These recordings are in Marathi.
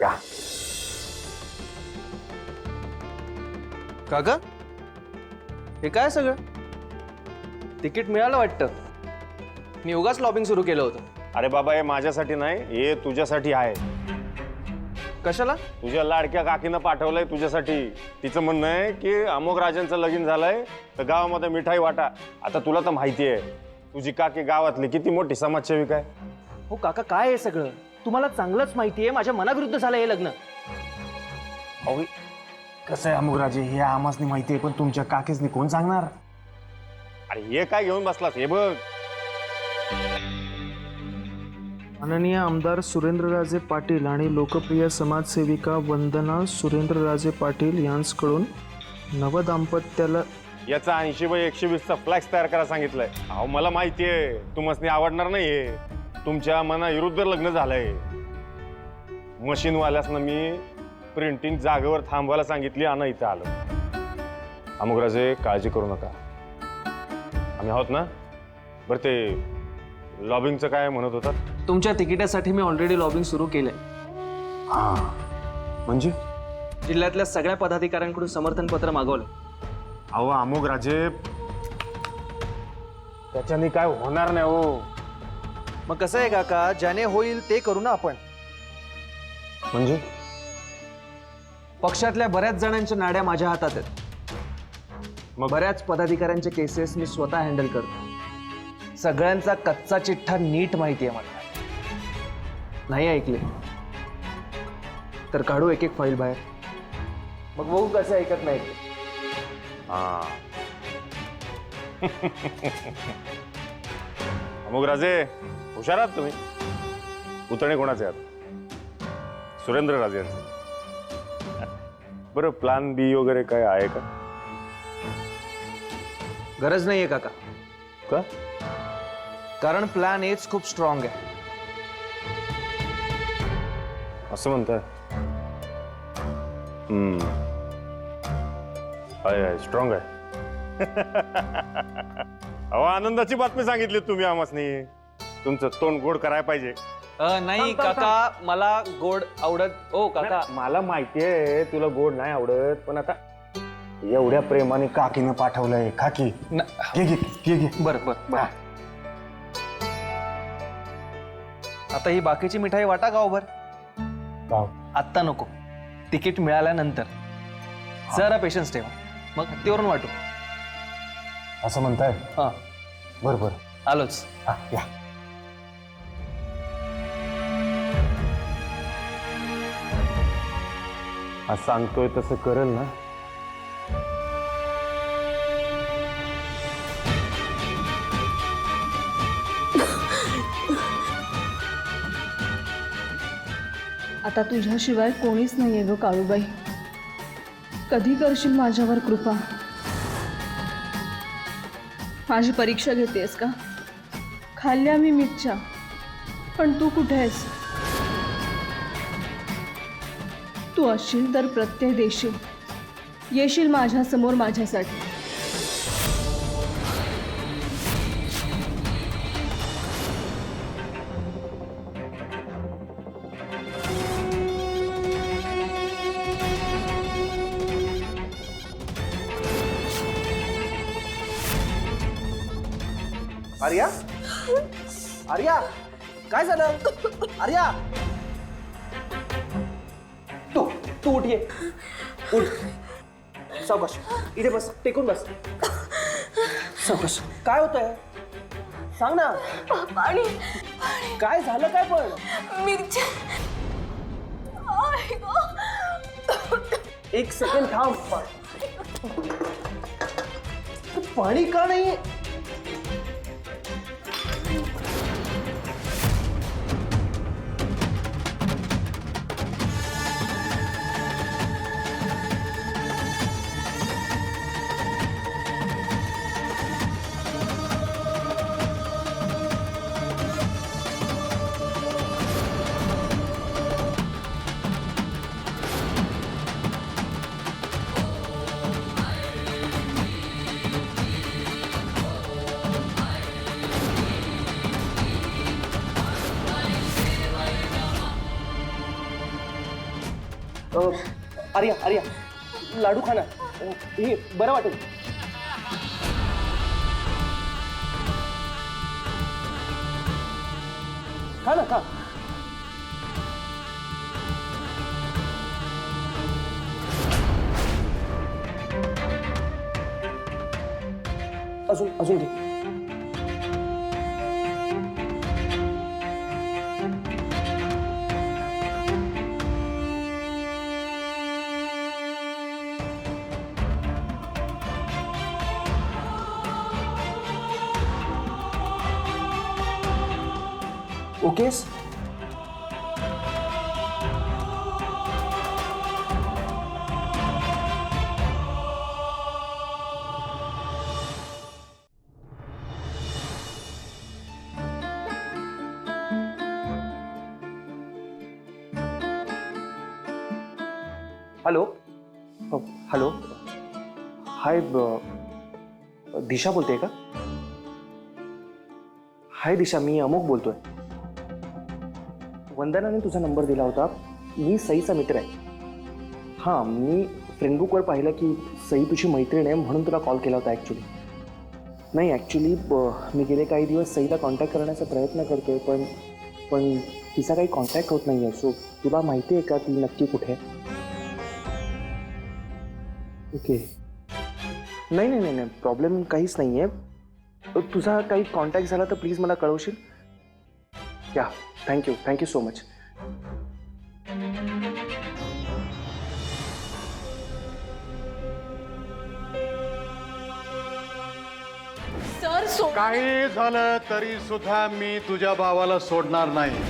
या. काका हे काय सगळं? तिकीट मिळालं वाटतं. मी उगाच लॉबिंग सुरू केलं होतं. अरे बाबा, हे माझ्यासाठी नाही, हे तुझ्यासाठी आहे. कशाला? तुझ्या लाडक्या काकीनं पाठवलंय तुझ्यासाठी. तिचं म्हणणं आहे की अमोघ राजांचं लगीन झालंय तर गावामध्ये मिठाई वाटा. आता तुला तर माहिती आहे तुझी काकी गावातली किती मोठी समाजसेविका आहे. हो काका, काय आहे सगळं? तुम्हाला चांगलंच माहिती आहे माझ्या मनाविरुद्ध झालं हे लग्न. अहो कसं आहे अमोघराजे, हे आम्हासनी माहिती आहे पण तुमच्या काकीसनी कोण सांगणार? अरे हे काय घेऊन बसलास हे बघ. माननीय आमदार सुरेंद्रराजे पाटील आणि लोकप्रिय समाजसेविका वंदना सुरेंद्रराजे पाटील यांच्याकडून नवदाम्पत्याला याचा 80/120चा फ्लॅक्स तयार करायला सांगितलंय. अहो मला माहिती आहे तुम्हासनी आवडणार नाहीये. तुमच्या मनाविरुद्ध लग्न झालंय. मशीनवाल्यासनं मी प्रिंटिंग जागेवर थांबवायला सांगितली आणि इथं आलो. अमोघराजे काळजी करू नका, आम्ही आहोत ना. बरं ते लॉबिंगचं काय म्हणत होतात? तुमच्या तिकिटासाठी मी ऑलरेडी लॉबिंग सुरू केलंय. म्हणजे जिल्ह्यातल्या सगळ्या पदाधिकाऱ्यांकडून समर्थन पत्र मागवलं. अहो अमोघराजे त्याच्याने काय होणार नाही हो. मग कसं आहे काका, ज्याने होईल ते करू ना आपण. म्हणजे पक्षातल्या बऱ्याच जणांच्या नाड्या माझ्या हातात आहेत. मग बऱ्याच पदाधिकाऱ्यांचे केसेस मी स्वतः हँडल करतो. सगळ्यांचा कच्चा चिठ्ठा नीट माहिती आहे मला. नाही ऐकले तर काढू एक एक फाईल बाहेर, मग बघू कसं ऐकत नाही ते. अमोघराजे हुशार आहात तुम्ही. पुतणे कोणाचे आहात? सुरेंद्रराजे यांचे. बरं प्लॅन बी वगैरे काय आहे का? गरज नाहीये काका, का? कारण प्लॅन एच खूप स्ट्रॉंग आहे. असं म्हणताय? आहे स्ट्रॉंग आहे. अहो आनंदाची बातमी सांगितली तुम्ही आम्हासनी. तुमचं तोंड गोड करायला पाहिजे. नाही काका, मला गोड आवडत. ओ काका, मला माहितीये तुला गोड नाही आवडत, पण आता एवढ्या प्रेमाने काकीनं पाठवलंय. काकी घे. बरं बरं बरं. आता ही बाकीची मिठाई वाटा गावभर. आत्ता नको, तिकीट मिळाल्यानंतर. जरा पेशन्स ठेवा, मग हत्तीवरून वाटू. असं म्हणताय? हा बरोबर आलोच. या. आज सांगतोय तसं करेल ना? आता तुझ्याशिवाय कोणीच नाहीये ग काळूबाई. कधी करशील माझ्यावर कृपा? माझी परीक्षा घेतेस का? खाल्ल्या मी मिरच्या, पण तू कुठे आहेस? तू असशील तर प्रत्यय देशील, येशील माझ्यासमोर माझ्यासाठी. आर्या, आर्या काय झालं? आर्या तू तू उठ, ये उठ. सावकाश, इथे बस, टेकून बस. सावकाश. काय होतंय सांग ना. पाणी. काय झालं काय? पण मिरच्या. एक सेकंड थांब. पाणी का नाही? आर्या आर्या लाडू खा ना, हे बरं वाटेल. खा ना, खा. अजून अजून घे. ओकेस? हॅलो. हॅलो. हाय, दिशा बोलते का? हाय दिशा, मी अमोक बोलतोय. वंदनाने तुझा नंबर दिला होता. मी सईचा मित्र आहे. हां, मी फ्रेंडबुकवर पाहिलं की सई तुझी मैत्रीण आहे, म्हणून तुला कॉल केला होता ॲक्च्युली. नाही, ॲक्च्युली मी गेले काही दिवस सईला कॉन्टॅक्ट करण्याचा प्रयत्न करतोय, पण तिचा काही कॉन्टॅक्ट होत नाही आहे. सो तुला माहिती आहे का ती नक्की कुठे आहे? ओके. नाही नाही नाही नाही, प्रॉब्लेम काहीच नाही आहे. तुझा काही कॉन्टॅक्ट झाला तर प्लीज मला कळवशील? या, थँक्यू सो मच. सर काही झालं तरी सुद्धा मी तुझ्या भावाला सोडणार नाही.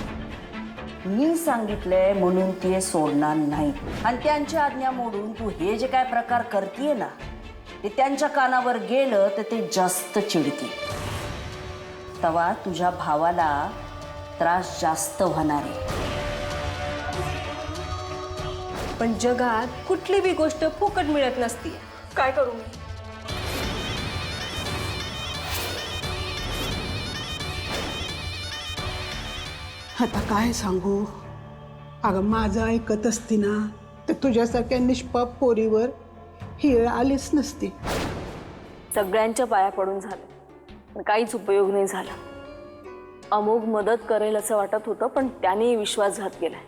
मी सांगितलंय म्हणून ते सोडणार नाही. आणि त्यांची आज्ञा मोडून तू हे जे काय प्रकार करतीये ना, ते त्यांच्या कानावर गेलं तर ते जास्त चिडतील. तेव्हा तुझ्या भावाला त्रास जास्त होणार आहे. पण जगात कुठली बी गोष्ट फुकट मिळत नसती. काय करू मी? आता काय सांगू. अगं माझं ऐकत असती ना तर तुझ्यासारख्या निष्पाप पोरीवर ही वेळ आलीच नसती. सगळ्यांच्या पाया पडून झालं, पण काहीच उपयोग नाही झाला. अमोघ मदत करेल असं वाटत होतं, पण त्याने विश्वासघात केलाय.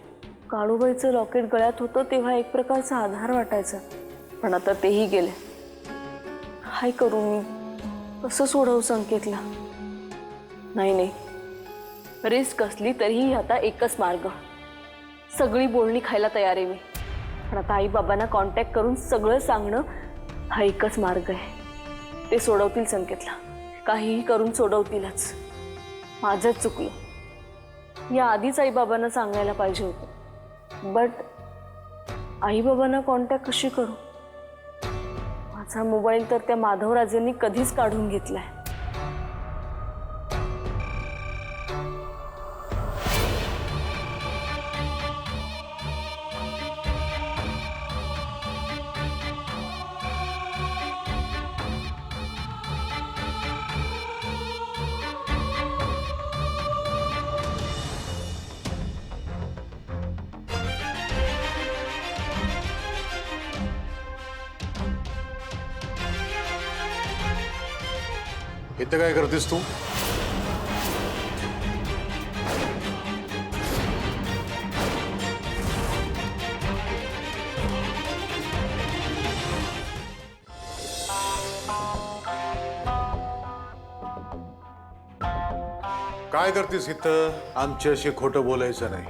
काळूबाईचं लॉकेट गळ्यात होतं तेव्हा एक प्रकारचा आधार वाटायचा, पण आता तेही गेले. काय करू मी? कसं सोडवू संकेतला? नाही, रिस्क असली तरीही आता एकच मार्ग. सगळी बोलणी खायला तयार आहे मी, पण आता आई बाबांना कॉन्टॅक्ट करून सगळं सांगणं हा एकच मार्ग आहे. ते सोडवतील संकेतला, काहीही करून सोडवतीलच. माझंच चुकलं. या आधीच आई बाबांना सांगायला पाहिजे होतं, बट आई बाबांना कॉन्टॅक्ट कशी करू? माझा मोबाईल तर त्या माधवराजेंनी कधीच काढून घेतलाय. इथं काय करतेस तू? काय करतेस इथं? आमच्याशी खोटं बोलायचं नाही,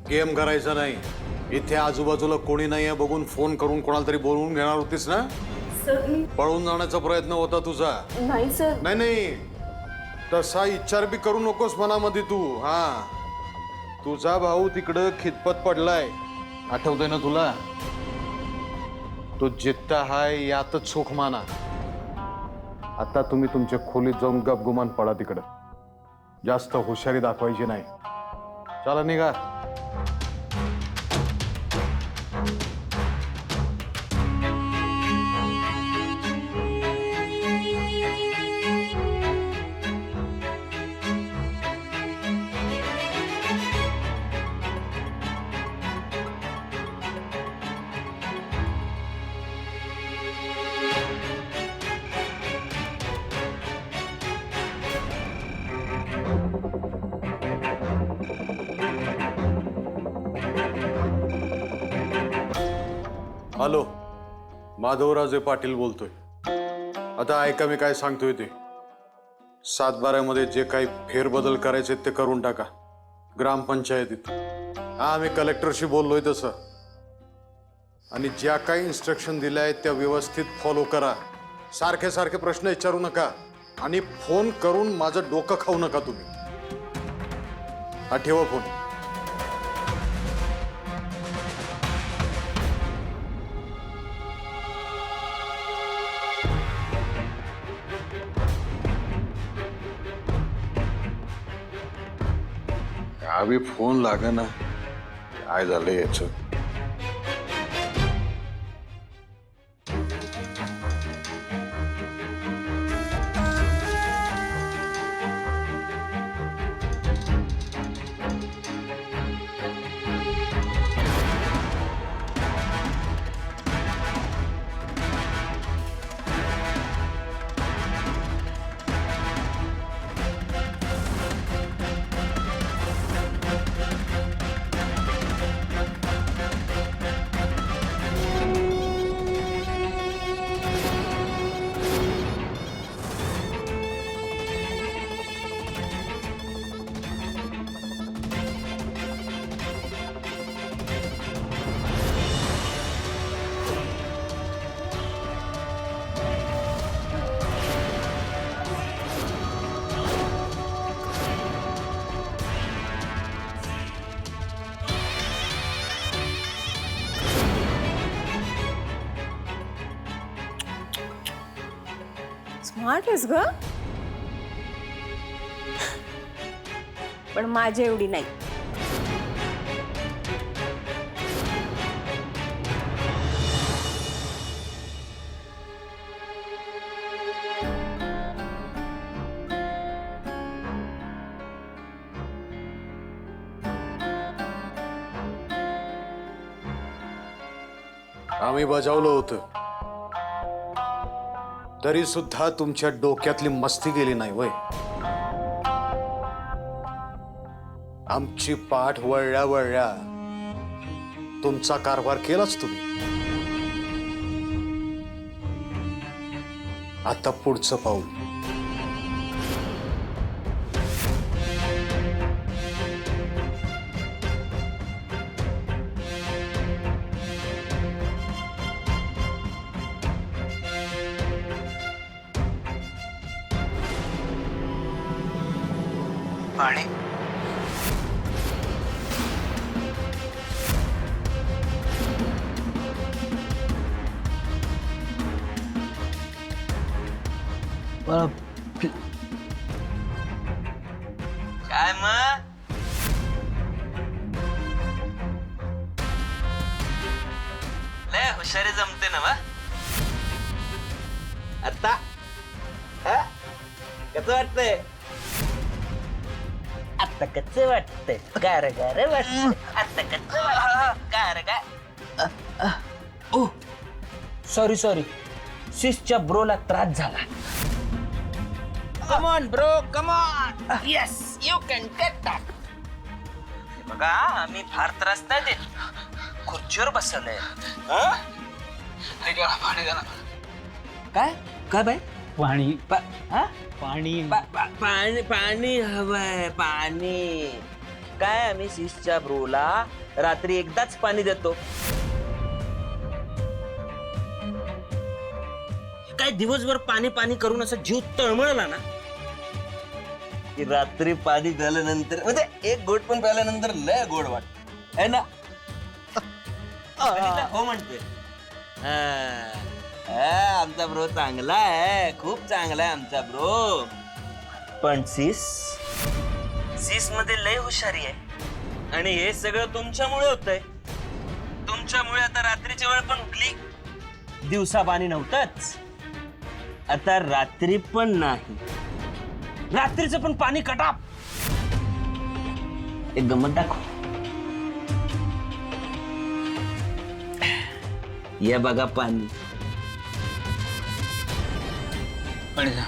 गेम करायचा नाही. इथे आजूबाजूला कोणी नाही आहे बघून फोन करून कोणाला तरी बोलवून घेणार होतीस ना? सर मी पळून जाण्याचा प्रयत्न होता तुझा. नाही सर. नाही, तसा विचार बी करू नकोस मनामध्ये तू. हा, तुझा भाऊ तिकडं खितपत पडलाय, आठवतंय ना तुला? तो जित्ता हाय यातच सुख माना. आता तुम्ही तुमच्या खोलीत जाऊन गपगुमान पडा तिकडं. जास्त हुशारी दाखवायची नाही. चला निघा. हॅलो, माधवराजे पाटील बोलतोय. आता ऐका मी काय सांगतोय ते. 7-12 जे काही फेरबदल करायचे ते करून टाका ग्रामपंचायतीत. हा, मी कलेक्टरशी बोललोय तसं. आणि ज्या काही इन्स्ट्रक्शन दिल्या आहेत त्या व्यवस्थित फॉलो करा. सारखे सारखे प्रश्न विचारू नका आणि फोन करून माझं डोकं खाऊ नका तुम्ही. हा, ठेवा फोन. अभी फोन लागा ना, काय झालंय याचं. स्मार्ट आहेस ग, पण माझ्या एवढी नाही. आम्ही बजावलं होतं तरी सुद्धा तुमच्या डोक्यातली मस्ती गेली नाही वय. आमची पाठ वळल्या वळल्या तुमचा कारभार केलाच तुम्ही. आता पुढचं पाऊल. पाणी काय मग लय हुशारी जमते ना वा. आता कसं वाटतंय? आता कसं वाटतंय? गार गार वाटतंय. आता कसं वाटतंय? गार गार. ओ सॉरी सॉरी, सिसच्या ब्रोला त्रास झाला. Come on bro, come on. Yes, you can get that. बघा, आम्ही फार त्रास नाही देत. खुर्चीवर बसवलंय. पाणी द्या ना. काय काय बाय? पाणी पाणी पाणी पाणी हवंय. पाणी काय? आम्ही सिसच्या ब्रोला रात्री एकदाच पाणी देतो. काय दिवसभर पाणी पाणी करून असं जीव तळमळला ना की रात्री पाणी प्याल्यानंतर, म्हणजे एक घोट पण प्याल्यानंतर लय गोड वाटत आहे ना. हो म्हणते. आमचा ब्रो चांगला आहे, खूप चांगला आहे आमचा ब्रो. पण सिस मध्ये लय हुशारी आहे आणि हे सगळं तुमच्यामुळे होतंय. तुमच्यामुळे आता रात्रीची वेळ पण उठली. दिवसा पाणी नव्हतंच, आता रात्री पण नाही. रात्रीचं पण पाणी कटाप. एक गंमत दाखव. या बघा पाणी. पाणी द्या,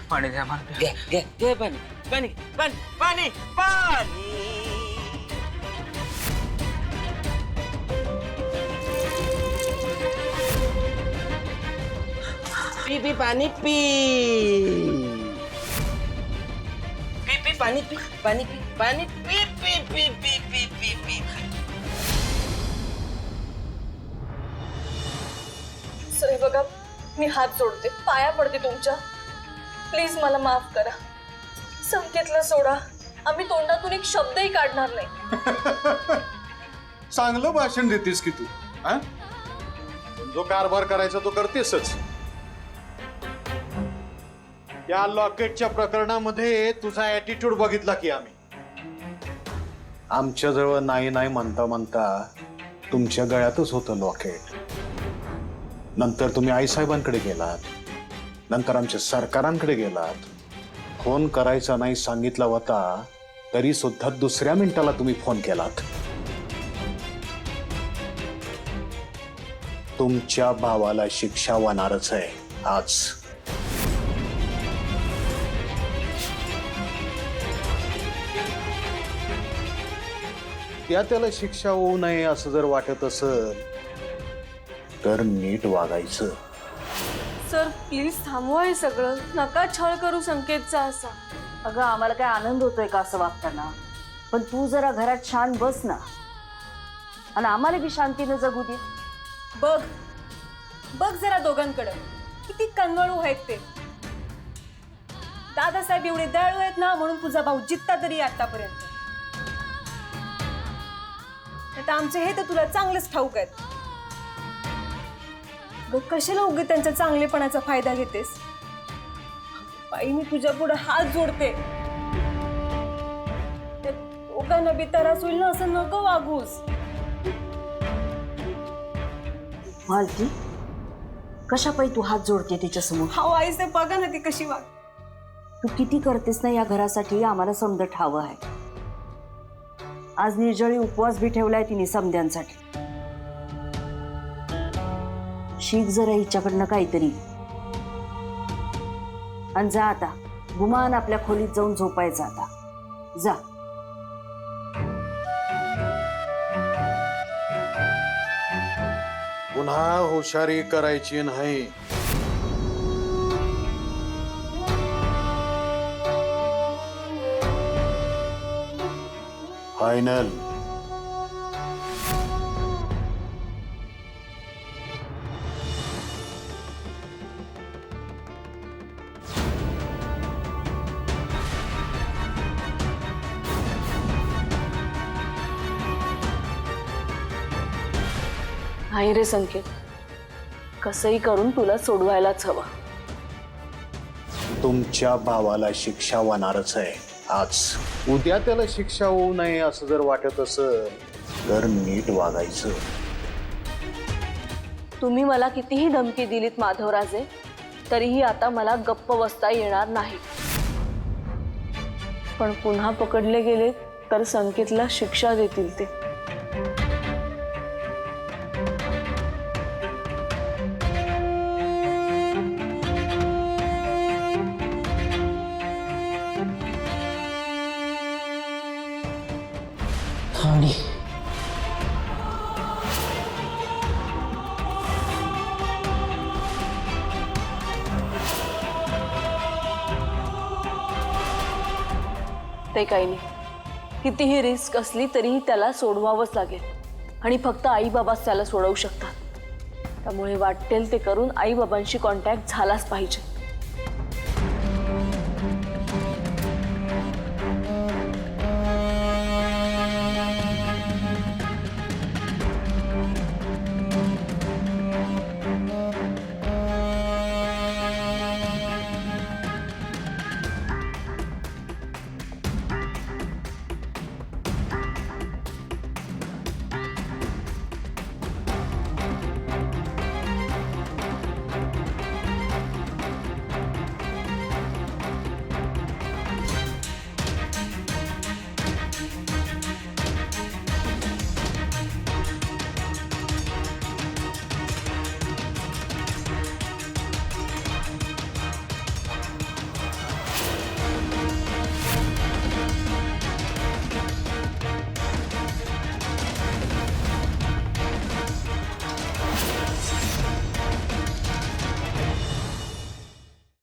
पाणी द्या. घे घे घे पाणी पाणी पाणी पाणी पाणी. पी पी पाणी पी पी पी पाणी पी पाणी पी पाणी P P P P P P P sir हे बघा, मी हात जोडते, पाया पडते तुमच्या. प्लीज मला माफ करा. संकेतला सोडा. आम्ही तोंडातून एक शब्दही काढणार नाही. चांगलं भाषण देतेस की तू, हा? जो कारभार करायचा तो करतेसच. या लॉकेटच्या प्रकरणामध्ये तुझा ऍटिट्यूड बघितला की आम्ही. आमच्या जवळ नाही नाही म्हणता म्हणता तुमच्या गळ्यातच होतं लॉकेट. नंतर तुम्ही आईसाहेबांकडे गेलात, नंतर आमच्या सरकारांकडे गेलात. फोन करायचा नाही सांगितला होता तरी सुद्धा दुसऱ्या मिनिटाला तुम्ही फोन केलात. तुमच्या भावाला शिक्षा होणारच आहे आज. त्याला शिक्षा होऊ नये असं जर वाटत असेल तर नीट वागायचं. सर प्लीज थांबवा हे सगळं. नका छळ करू संकेतचा असा. अगं आम्हाला काय आनंद होतोय का असं वागताना? पण तू जरा घरात शांत बस ना, आणि आम्हाला बी शांतीनं जगू दे. बघ बघ जरा दोघांकडं किती कनवळू आहेत ते. दादासाहेब एवढे दयाळू आहेत ना, म्हणून तुझा भाऊ जित्ता तरी आतापर्यंत. आता आमचे हे तर तुला चांगलंच ठाऊक आहेत. कशाला उगे त्यांच्या चांगलेपणाचा फायदा घेतेस? बाई मी तुझ्या पुढे हात जोडते. दोघांना बी त्रास होईल ना, असं नको वागूस. मालती कशा पायी तू हात जोडते तिच्यासमोर? हा आईचे बघा ना ती कशी वाग. तू किती करतेस ना या घरासाठी आम्हाला समजत हवं आहे. आज निर्जळी उपवास बी ठेवलाय तिने समध्यांसाठी. शीख जरा हिच्याकडनं काहीतरी, आणि जा आता गुमान आपल्या खोलीत जाऊन झोपायचं. आता जा. पुन्हा हुशारी करायची नाही. फायनल. नाही रे संकेत, कसंही करून तुला सोडवायलाच हवं. तुमच्या भावाला शिक्षा होणारच आहे आज. उद्या त्याला शिक्षा होऊ नये असं जर वाटत असेल तर नीट वागायचं. तुम्ही मला कितीही धमकी दिलीत माधवराजे, तरीही आता मला गप्प बसता येणार नाही. पण पुन्हा पकडले गेले तर संकेतला शिक्षा देतील ते. ते काही नाही. कितीही रिस्क असली तरीही त्याला सोडवावंच लागेल, आणि फक्त आई बाबाच त्याला सोडवू शकतात. त्यामुळे वाटेल ते करून आई बाबांशी कॉन्टॅक्ट झालाच पाहिजे.